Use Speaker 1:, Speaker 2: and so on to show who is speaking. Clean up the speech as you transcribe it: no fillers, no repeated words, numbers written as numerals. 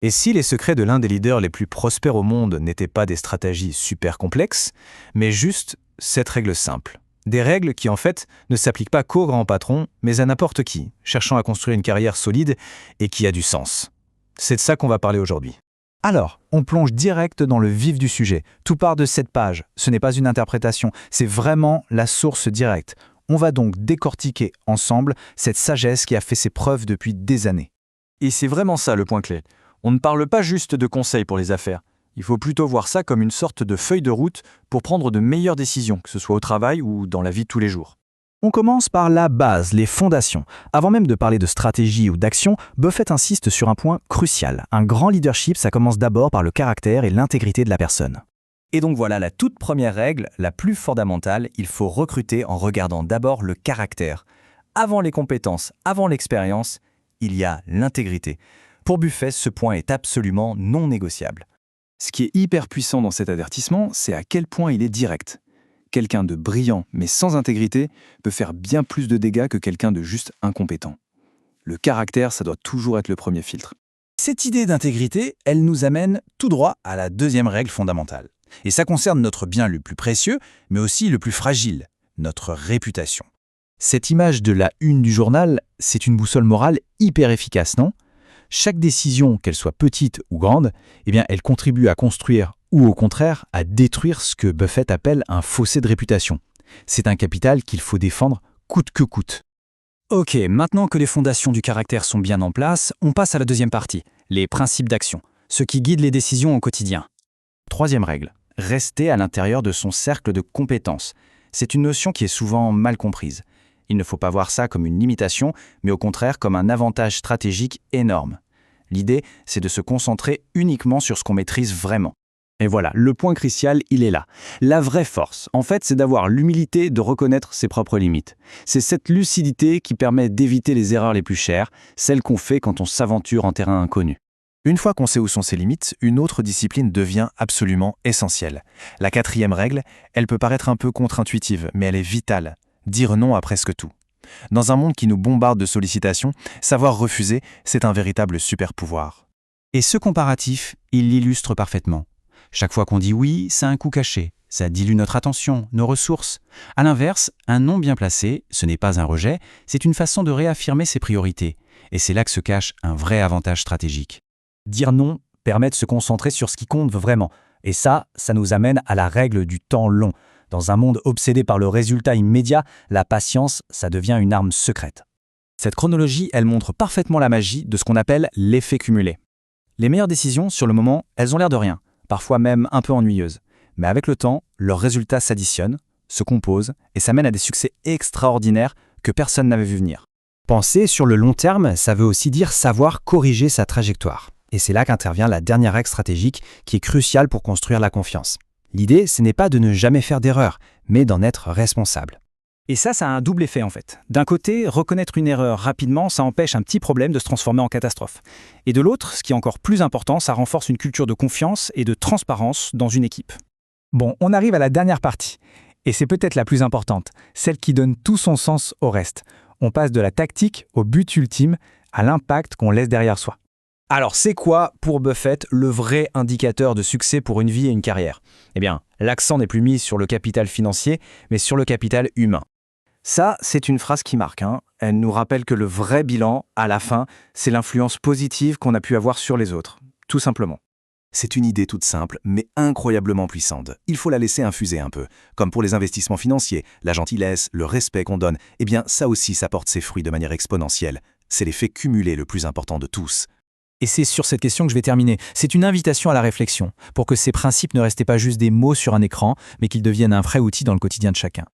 Speaker 1: Et si les secrets de l'un des leaders les plus prospères au monde n'étaient pas des stratégies super complexes, mais juste cette règle simple. Des règles qui en fait ne s'appliquent pas qu'aux grands patrons, mais à n'importe qui, cherchant à construire une carrière solide et qui a du sens. C'est de ça qu'on va parler aujourd'hui.
Speaker 2: Alors, on plonge direct dans le vif du sujet. Tout part de cette page. Ce n'est pas une interprétation, c'est vraiment la source directe. On va donc décortiquer ensemble cette sagesse qui a fait ses preuves depuis des années.
Speaker 3: Et c'est vraiment ça le point clé. On ne parle pas juste de conseils pour les affaires. Il faut plutôt voir ça comme une sorte de feuille de route pour prendre de meilleures décisions, que ce soit au travail ou dans la vie de tous les jours.
Speaker 2: On commence par la base, les fondations. Avant même de parler de stratégie ou d'action, Buffett insiste sur un point crucial. Un grand leadership, ça commence d'abord par le caractère et l'intégrité de la personne.
Speaker 4: Et donc voilà la toute première règle, la plus fondamentale, il faut recruter en regardant d'abord le caractère. Avant les compétences, avant l'expérience, il y a l'intégrité. Pour Buffett, ce point est absolument non négociable.
Speaker 3: Ce qui est hyper puissant dans cet avertissement, c'est à quel point il est direct. Quelqu'un de brillant mais sans intégrité peut faire bien plus de dégâts que quelqu'un de juste incompétent. Le caractère, ça doit toujours être le premier filtre.
Speaker 2: Cette idée d'intégrité, elle nous amène tout droit à la deuxième règle fondamentale. Et ça concerne notre bien le plus précieux, mais aussi le plus fragile, notre réputation. Cette image de la une du journal, c'est une boussole morale hyper efficace, non ? Chaque décision, qu'elle soit petite ou grande, elle contribue à construire ou au contraire à détruire ce que Buffett appelle un fossé de réputation. C'est un capital qu'il faut défendre coûte que coûte.
Speaker 4: Ok, maintenant que les fondations du caractère sont bien en place, on passe à la deuxième partie, les principes d'action, ce qui guide les décisions au quotidien.
Speaker 2: Troisième règle, rester à l'intérieur de son cercle de compétences. C'est une notion qui est souvent mal comprise. Il ne faut pas voir ça comme une limitation, mais au contraire comme un avantage stratégique énorme. L'idée, c'est de se concentrer uniquement sur ce qu'on maîtrise vraiment.
Speaker 3: Et voilà, le point crucial, il est là. La vraie force, en fait, c'est d'avoir l'humilité de reconnaître ses propres limites. C'est cette lucidité qui permet d'éviter les erreurs les plus chères, celles qu'on fait quand on s'aventure en terrain inconnu.
Speaker 1: Une fois qu'on sait où sont ses limites, une autre discipline devient absolument essentielle. La quatrième règle, elle peut paraître un peu contre-intuitive, mais elle est vitale. Dire non à presque tout. Dans un monde qui nous bombarde de sollicitations, savoir refuser, c'est un véritable super-pouvoir.
Speaker 2: Et ce comparatif, il l'illustre parfaitement. Chaque fois qu'on dit oui, c'est un coup caché. Ça dilue notre attention, nos ressources. À l'inverse, un non bien placé, ce n'est pas un rejet, c'est une façon de réaffirmer ses priorités. Et c'est là que se cache un vrai avantage stratégique.
Speaker 4: Dire non permet de se concentrer sur ce qui compte vraiment. Et ça nous amène à la règle du temps long. Dans un monde obsédé par le résultat immédiat, la patience, ça devient une arme secrète. Cette chronologie, elle montre parfaitement la magie de ce qu'on appelle l'effet cumulé. Les meilleures décisions, sur le moment, elles ont l'air de rien, parfois même un peu ennuyeuses. Mais avec le temps, leurs résultats s'additionnent, se composent et ça mène à des succès extraordinaires que personne n'avait vu venir.
Speaker 2: Penser sur le long terme, ça veut aussi dire savoir corriger sa trajectoire. Et c'est là qu'intervient la dernière règle stratégique qui est cruciale pour construire la confiance. L'idée, ce n'est pas de ne jamais faire d'erreur, mais d'en être responsable.
Speaker 4: Et ça a un double effet en fait. D'un côté, reconnaître une erreur rapidement, ça empêche un petit problème de se transformer en catastrophe. Et de l'autre, ce qui est encore plus important, ça renforce une culture de confiance et de transparence dans une équipe. Bon, on arrive à la dernière partie. Et c'est peut-être la plus importante, celle qui donne tout son sens au reste. On passe de la tactique au but ultime, à l'impact qu'on laisse derrière soi. Alors, c'est quoi, pour Buffett, le vrai indicateur de succès pour une vie et une carrière ? Eh bien, l'accent n'est plus mis sur le capital financier, mais sur le capital humain. Ça, c'est une phrase qui marque. Elle nous rappelle que le vrai bilan, à la fin, c'est l'influence positive qu'on a pu avoir sur les autres, tout simplement.
Speaker 1: C'est une idée toute simple, mais incroyablement puissante. Il faut la laisser infuser un peu. Comme pour les investissements financiers, la gentillesse, le respect qu'on donne, ça aussi, ça porte ses fruits de manière exponentielle. C'est l'effet cumulé le plus important de tous.
Speaker 4: Et c'est sur cette question que je vais terminer. C'est une invitation à la réflexion, pour que ces principes ne restent pas juste des mots sur un écran, mais qu'ils deviennent un vrai outil dans le quotidien de chacun.